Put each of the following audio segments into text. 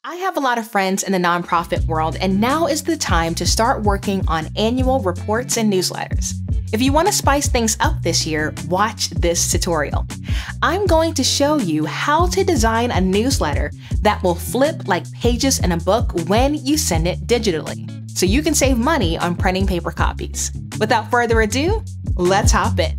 I have a lot of friends in the nonprofit world, and now is the time to start working on annual reports and newsletters. If you want to spice things up this year, watch this tutorial. I'm going to show you how to design a newsletter that will flip like pages in a book when you send it digitally, so you can save money on printing paper copies. Without further ado, let's hop in.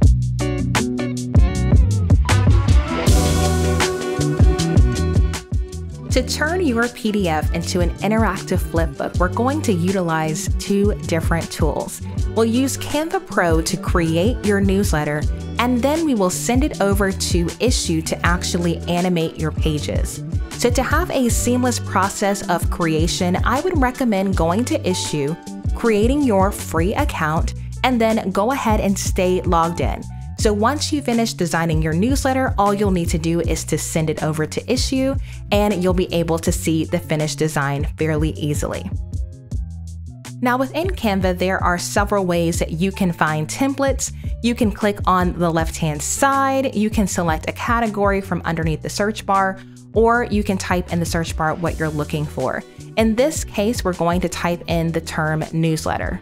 To turn your PDF into an interactive flipbook, we're going to utilize two different tools. We'll use Canva Pro to create your newsletter, and then we will send it over to Issue to actually animate your pages. So to have a seamless process of creation, I would recommend going to Issue, creating your free account, and then go ahead and stay logged in. So once you finish designing your newsletter, all you'll need to do is to send it over to Issue, and you'll be able to see the finished design fairly easily. Now within Canva, there are several ways that you can find templates. You can click on the left-hand side, you can select a category from underneath the search bar, or you can type in the search bar what you're looking for. In this case, we're going to type in the term newsletter.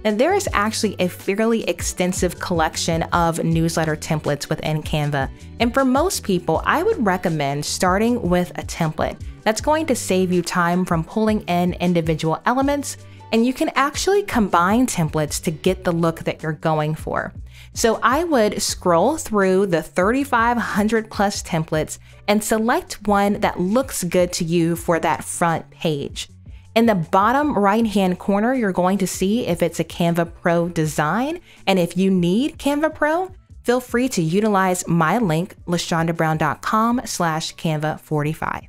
And there is actually a fairly extensive collection of newsletter templates within Canva. And for most people, I would recommend starting with a template. That's going to save you time from pulling in individual elements, and you can actually combine templates to get the look that you're going for. So I would scroll through the 3,500 plus templates and select one that looks good to you for that front page. In the bottom right-hand corner, you're going to see if it's a Canva Pro design. And if you need Canva Pro, feel free to utilize my link, lashondabrown.com/Canva45.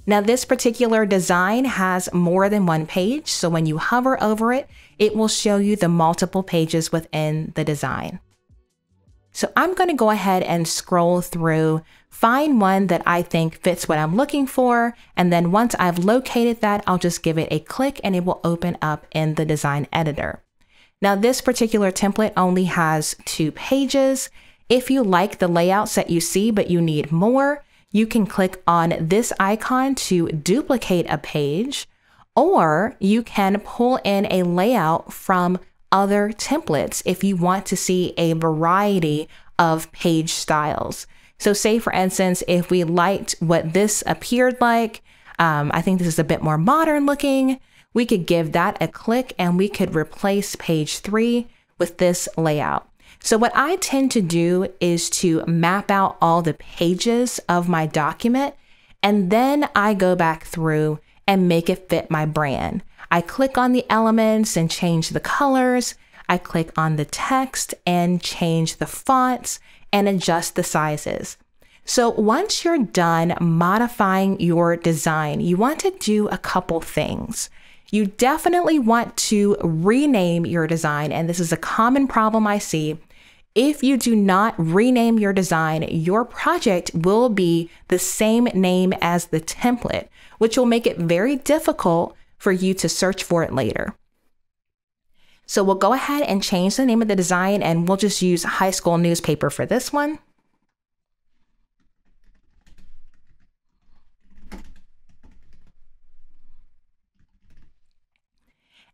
Now, this particular design has more than one page. So when you hover over it, it will show you the multiple pages within the design. So I'm going to go ahead and scroll through, find one that I think fits what I'm looking for, and then once I've located that, I'll just give it a click and it will open up in the design editor. Now this particular template only has 2 pages. If you like the layouts that you see but you need more, you can click on this icon to duplicate a page, or you can pull in a layout from other templates if you want to see a variety of page styles. So say for instance, if we liked what this appeared like, I think this is a bit more modern looking, we could give that a click and we could replace page 3 with this layout. So what I tend to do is to map out all the pages of my document, and then I go back through and make it fit my brand. I click on the elements and change the colors. I click on the text and change the fonts and adjust the sizes. So once you're done modifying your design, you want to do a couple things. You definitely want to rename your design, and this is a common problem I see. If you do not rename your design, your project will be the same name as the template, which will make it very difficult for you to search for it later. So we'll go ahead and change the name of the design, and we'll just use high school newspaper for this one.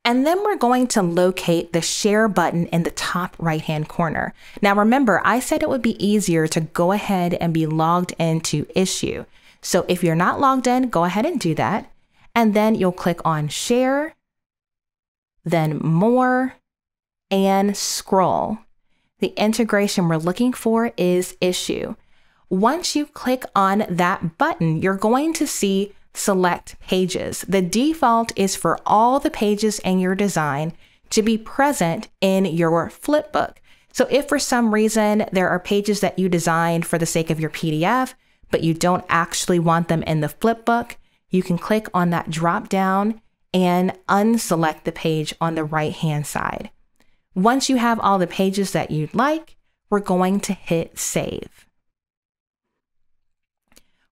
And then we're going to locate the share button in the top right-hand corner. Now remember, I said it would be easier to go ahead and be logged into Issue. So if you're not logged in, go ahead and do that. And then you'll click on Share, then More, and Scroll. The integration we're looking for is Issue. Once you click on that button, you're going to see Select Pages. The default is for all the pages in your design to be present in your flipbook. So if for some reason there are pages that you designed for the sake of your PDF, but you don't actually want them in the flipbook, you can click on that drop down and unselect the page on the right-hand side. Once you have all the pages that you'd like, we're going to hit Save.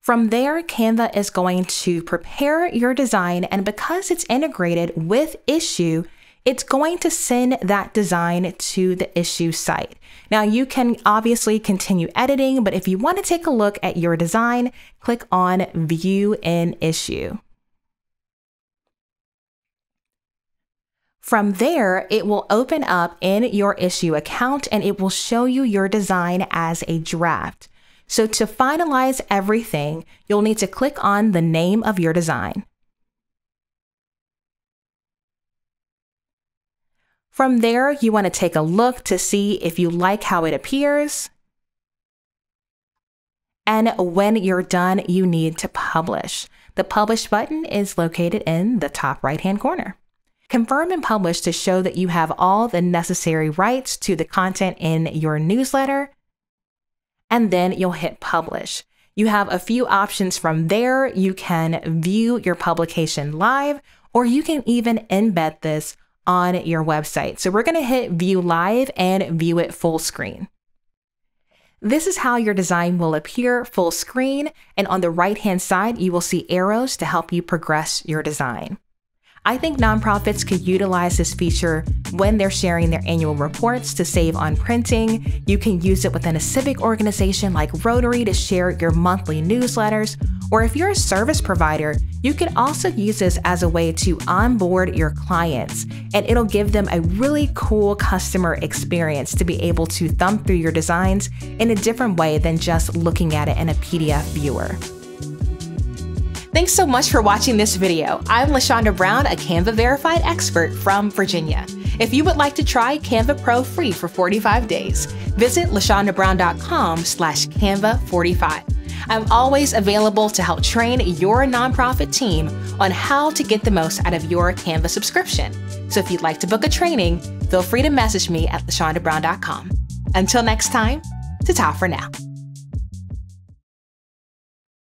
From there, Canva is going to prepare your design, and because it's integrated with Issue, it's going to send that design to the issue site. Now you can obviously continue editing, but if you want to take a look at your design, click on View in Issue. From there, it will open up in your issue account and it will show you your design as a draft. So to finalize everything, you'll need to click on the name of your design. From there, you want to take a look to see if you like how it appears. And when you're done, you need to publish. The Publish button is located in the top right-hand corner. Confirm and publish to show that you have all the necessary rights to the content in your newsletter. And then you'll hit Publish. You have a few options from there. You can view your publication live, or you can even embed this on your website. So we're going to hit View Live and view it full screen. This is how your design will appear full screen, and on the right-hand side, you will see arrows to help you progress your design. I think nonprofits could utilize this feature when they're sharing their annual reports to save on printing. You can use it within a civic organization like Rotary to share your monthly newsletters. Or if you're a service provider, you can also use this as a way to onboard your clients, and it'll give them a really cool customer experience to be able to thumb through your designs in a different way than just looking at it in a PDF viewer. Thanks so much for watching this video. I'm LaShonda Brown, a Canva verified expert from Virginia. If you would like to try Canva Pro free for 45 days, visit lashondabrown.com/Canva45. I'm always available to help train your nonprofit team on how to get the most out of your Canva subscription. So if you'd like to book a training, feel free to message me at lashondabrown.com. Until next time, ta-ta for now.